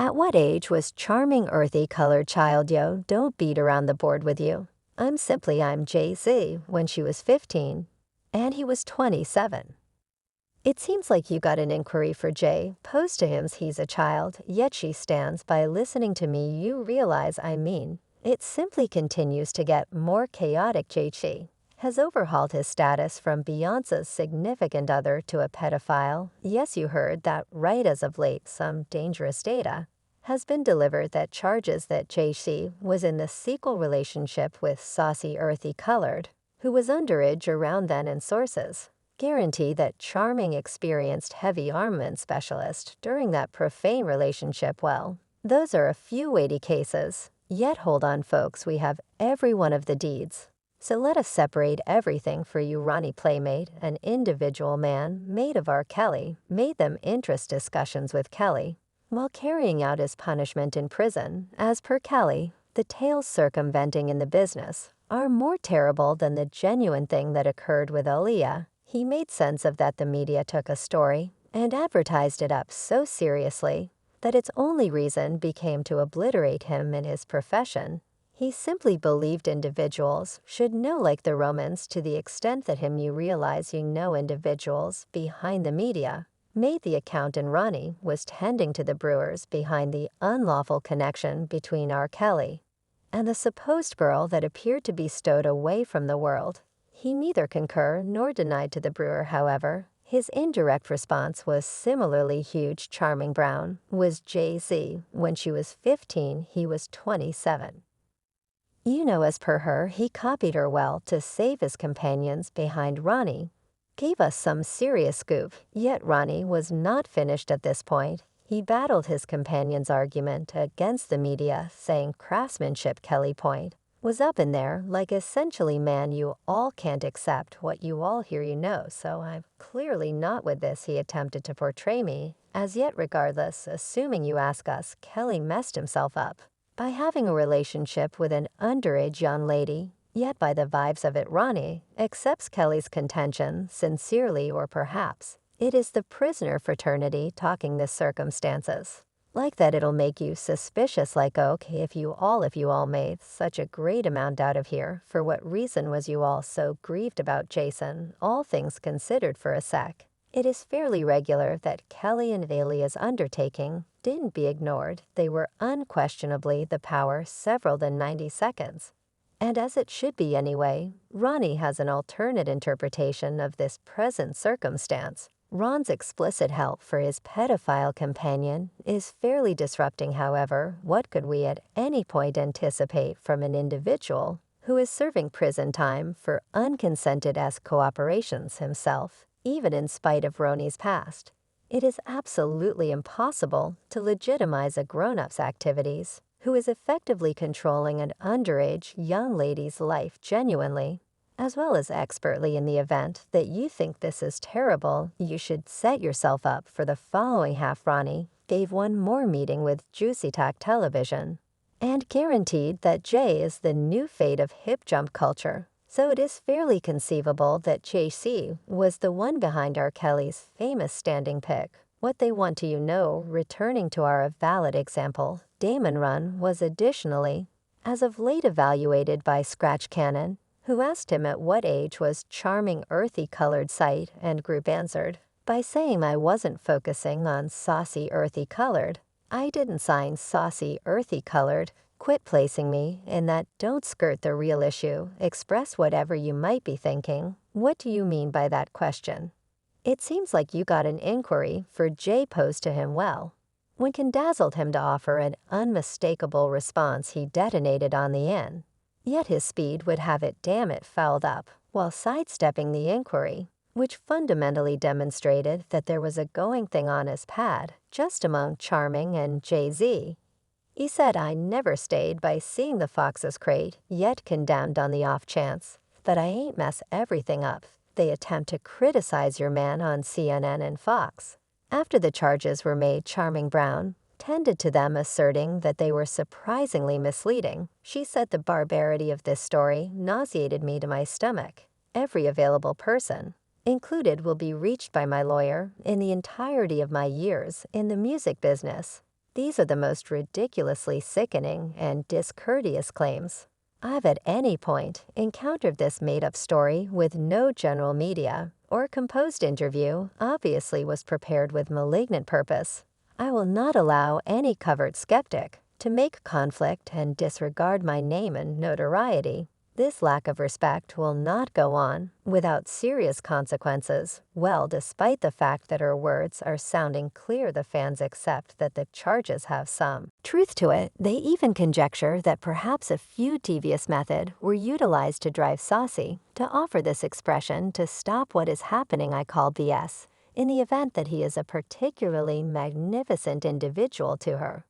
At what age was charming earthy colored child yo? Don't beat around the board with you. I'm JC when she was 15, and he was 27. It seems like you got an inquiry for Jay. Posed to him he's a child, yet she stands by listening to me. You realize I mean. It simply continues to get more chaotic. JC has overhauled his status from Beyonce's significant other to a pedophile. Yes, you heard that right. As of late, some dangerous data has been delivered that charges that JC was in the sequel relationship with saucy earthy colored, who was underage around then, and sources guarantee that charming experienced heavy armament specialist during that profane relationship. Well, those are a few weighty cases. Yet hold on folks, we have every one of the deeds. So let us separate everything for you. Ronnie Playmate, an individual man made of R. Kelly, made them interest discussions with Kelly while carrying out his punishment in prison. As per Kelly, the tales circumventing in the business are more terrible than the genuine thing that occurred with Aaliyah. He made sense of that. The media took a story and advertised it up so seriously that its only reason became to obliterate him in his profession. He simply believed individuals should know, like the Romans, to the extent that you realize you know individuals behind the media made the account, and Ronnie was tending to the brewers behind the unlawful connection between R. Kelly and the supposed girl that appeared to be stowed away from the world. He neither concurred nor denied to the brewer. However, his indirect response was similarly huge. Charming Brown was Jay-Z when she was 15, he was 27. You know, as per her, he copied her well to save his companions behind. Ronnie gave us some serious scoop, yet Ronnie was not finished at this point. He battled his companion's argument against the media, saying craftsmanship Kelly point was up in there, like essentially, man, you all can't accept what you all hear, so I'm clearly not with this. He attempted to portray me as yet. Regardless, assuming you ask us, Kelly messed himself up by having a relationship with an underage young lady. Yet by the vibes of it, Ronnie accepts Kelly's contention sincerely, or perhaps it is the prisoner fraternity talking this circumstances. Like that it'll make you suspicious, like, okay, if you all made such a great amount out of here, for what reason was you all so grieved about Jason? All things considered for a sec, it is fairly regular that Kelly and Valia's undertaking didn't be ignored. They were unquestionably the power several than 90 seconds. And as it should be anyway, Ronnie has an alternate interpretation of this present circumstance. Ron's explicit help for his pedophile companion is fairly disrupting. However, what could we at any point anticipate from an individual who is serving prison time for unconsented cooperations himself, even in spite of Ronnie's past? It is absolutely impossible to legitimize a grown-up's activities who is effectively controlling an underage young lady's life genuinely, as well as expertly. In the event that you think this is terrible, you should set yourself up for the following half. Ronnie gave one more meeting with Juicy Talk Television and guaranteed that Jay is the new fate of hip jump culture. So it is fairly conceivable that JC was the one behind R. Kelly's famous standing pic. What they want to returning to our valid example, Damon Run was additionally, as of late, evaluated by Scratch Cannon, who asked him at what age was charming earthy colored sight, and Group answered by saying, I wasn't focusing on saucy earthy colored. I didn't sign saucy earthy colored. Quit placing me in that. Don't skirt the real issue. Express whatever you might be thinking. What do you mean by that question? It seems like you got an inquiry for Jay. Posed to him well. When can dazzled him to offer an unmistakable response, he detonated on the in. Yet his speed would have it, damn it, fouled up, while sidestepping the inquiry, which fundamentally demonstrated that there was a going thing on his pad, just among Charming and Jay-Z. He said, I never stayed by seeing the Fox's crate, yet condemned on the off chance that I ain't mess everything up. They attempt to criticize your man on CNN and Fox. After the charges were made, Charming Brown tended to them, asserting that they were surprisingly misleading. She said, the barbarity of this story nauseated me to my stomach. Every available person included will be reached by my lawyer in the entirety of my years in the music business. These are the most ridiculously sickening and discourteous claims I've at any point encountered. This made-up story with no general media or composed interview obviously was prepared with malignant purpose. I will not allow any covert skeptic to make conflict and disregard my name and notoriety. This lack of respect will not go on without serious consequences. Well, despite the fact that her words are sounding clear, the fans accept that the charges have some truth to it. They even conjecture that perhaps a few devious methods were utilized to drive Saucy to offer this expression to stop what is happening. I call BS in the event that he is a particularly magnificent individual to her.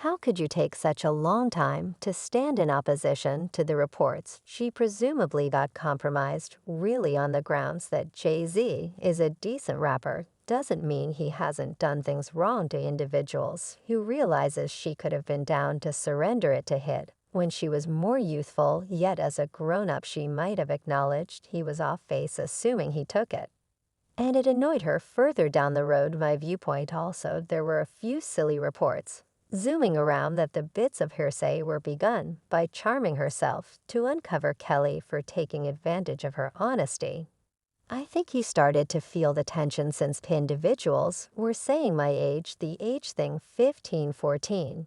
How could you take such a long time to stand in opposition to the reports she presumably got compromised? Really, on the grounds that Jay-Z is a decent rapper doesn't mean he hasn't done things wrong to individuals who realizes she could have been down to surrender it to Hit when she was more youthful, yet as a grown-up she might have acknowledged he was off base, assuming he took it. And it annoyed her further down the road. My viewpoint also, there were a few silly reports zooming around that the bits of hearsay were begun by Charming herself to uncover Kelly for taking advantage of her honesty. I think he started to feel the tension since individuals were saying my age, the age thing, 15, 14.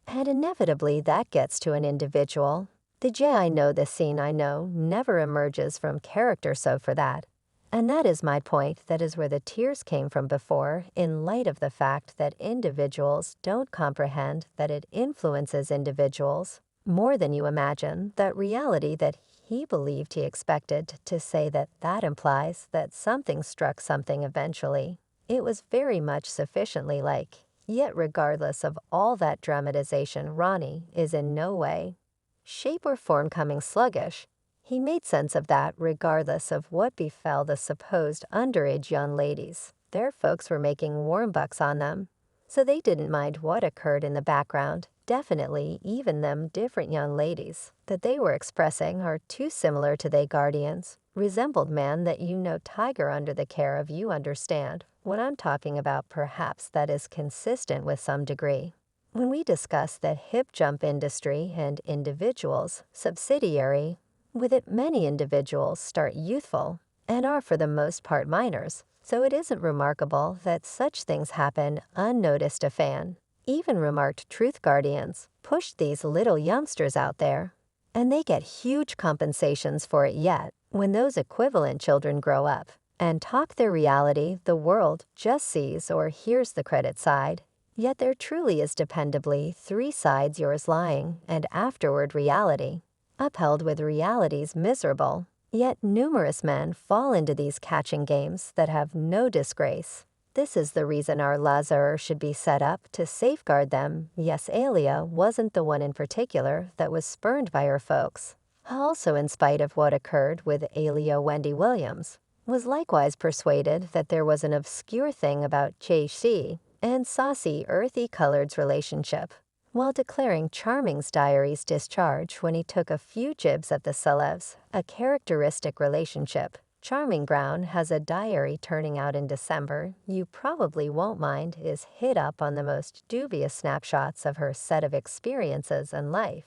And inevitably that gets to an individual. The I know the scene I know never emerges from character, so for that. And that is my point. That is where the tears came from before, in light of the fact that individuals don't comprehend that it influences individuals more than you imagine. That reality that he believed he expected to say that implies that something struck something eventually. It was very much sufficiently like. Yet regardless of all that dramatization, Ronnie is in no way, shape or form coming sluggish. He made sense of that regardless of what befell the supposed underage young ladies. Their folks were making warm bucks on them, so they didn't mind what occurred in the background. Definitely even them different young ladies that they were expressing are too similar to they guardians, resembled man that you know tiger under the care of. You understand what I'm talking about. Perhaps that is consistent with some degree. When we discuss that hip jump industry and individuals, subsidiary, with it many individuals start youthful and are for the most part minors, so it isn't remarkable that such things happen unnoticed. A fan even remarked truth guardians pushed these little youngsters out there, and they get huge compensations for it. Yet, when those equivalent children grow up and talk their reality, the world just sees or hears the credit side. Yet there truly is dependably three sides: yours lying, and afterward reality, upheld with realities miserable. Yet numerous men fall into these catching games that have no disgrace. This is the reason our Lazar should be set up to safeguard them. Yes, Alia wasn't the one in particular that was spurned by her folks. Also, in spite of what occurred with Alia, Wendy Williams was likewise persuaded that there was an obscure thing about JC and Saucy Earthy Colored's relationship, while declaring Charming's diary's discharge when he took a few jibs at the celebs, a characteristic relationship. Charming Brown has a diary turning out in December. You probably won't mind is hit up on the most dubious snapshots of her set of experiences and life,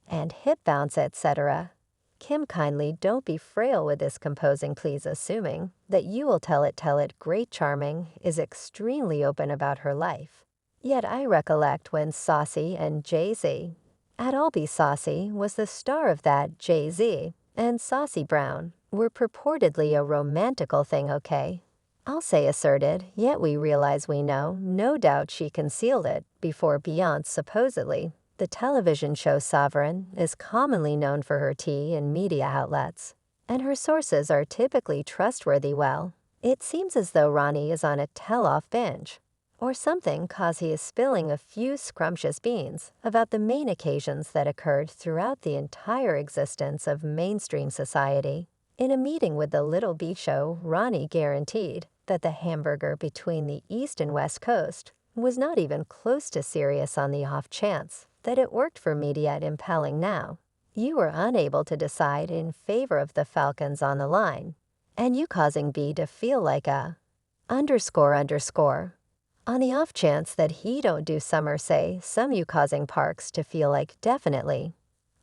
and hip bounce, etc. Kim, kindly don't be frail with this composing, please, assuming that you will tell it. Great Charming is extremely open about her life. Yet I recollect when Saucy and Jay-Z at all be Saucy was the star of that. Jay-Z and Saucy Brown were purportedly a romantical thing, okay? I'll say asserted, yet we realize we know, no doubt she concealed it before Beyonce supposedly. The television show Sovereign is commonly known for her tea in media outlets, and her sources are typically trustworthy. Well, it seems as though Ronnie is on a tell-off binge or something, cause he is spilling a few scrumptious beans about the main occasions that occurred throughout the entire existence of mainstream society. In a meeting with the Little B Show, Ronnie guaranteed that the hamburger between the East and West Coast was not even close to serious. On the off chance that it worked for media at Impelling now, you were unable to decide in favor of the Falcons on the line, and you causing B to feel like a ____. On the off chance that he don't do some or say some you causing Parks to feel like definitely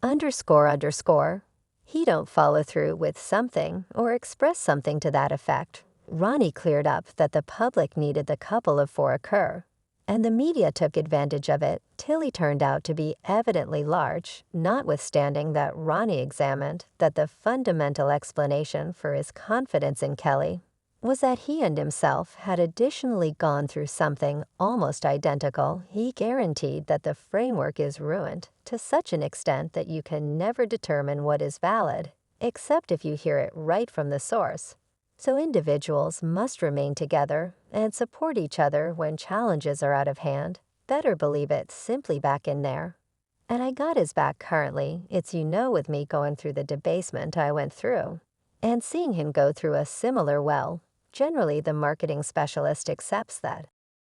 __, he don't follow through with something or express something to that effect. Ronnie cleared up that the public needed the couple of four occur, and the media took advantage of it till he turned out to be evidently large, notwithstanding that Ronnie examined that the fundamental explanation for his confidence in Kelly was that he and himself had additionally gone through something almost identical. He guaranteed that the framework is ruined to such an extent that you can never determine what is valid, except if you hear it right from the source. So individuals must remain together and support each other when challenges are out of hand. Better believe it, simply back in there. And I got his back currently. It's with me going through the debasement I went through, and seeing him go through a similar well. Generally, the marketing specialist accepts that.